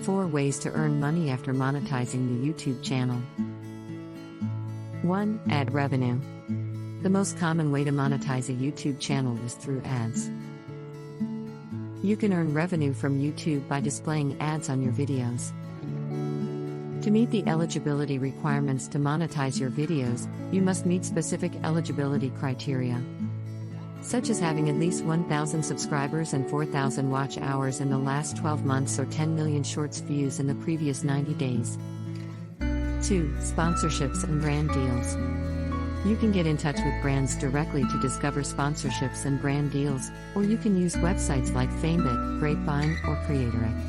4 ways to earn money after monetizing the YouTube channel. 1. Ad revenue. The most common way to monetize a YouTube channel is through ads. You can earn revenue from YouTube by displaying ads on your videos. To meet the eligibility requirements to monetize your videos, you must meet specific eligibility criteria, such as having at least 1,000 subscribers and 4,000 watch hours in the last 12 months or 10 million shorts views in the previous 90 days. 2. Sponsorships and brand deals. You can get in touch with brands directly to discover sponsorships and brand deals, or you can use websites like Famebit, Grapevine, or Creatorite.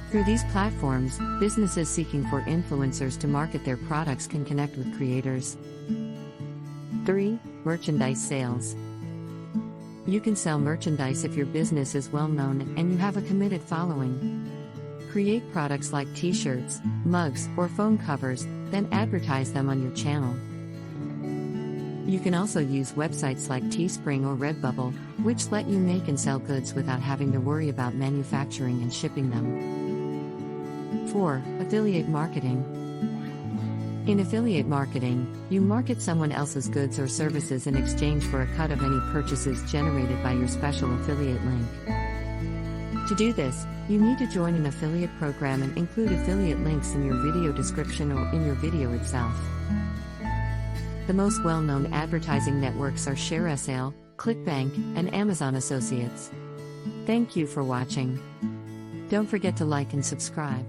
Through these platforms, businesses seeking for influencers to market their products can connect with creators. 3. Merchandise sales. You can sell merchandise if your business is well known and you have a committed following. Create products like t-shirts, mugs, or phone covers, then advertise them on your channel. You can also use websites like Teespring or Redbubble, which let you make and sell goods without having to worry about manufacturing and shipping them. 4. Affiliate marketing. In affiliate marketing, you market someone else's goods or services in exchange for a cut of any purchases generated by your special affiliate link. To do this, you need to join an affiliate program and include affiliate links in your video description or in your video itself. The most well-known advertising networks are ShareSale, ClickBank, and Amazon Associates. Thank you for watching. Don't forget to like and subscribe.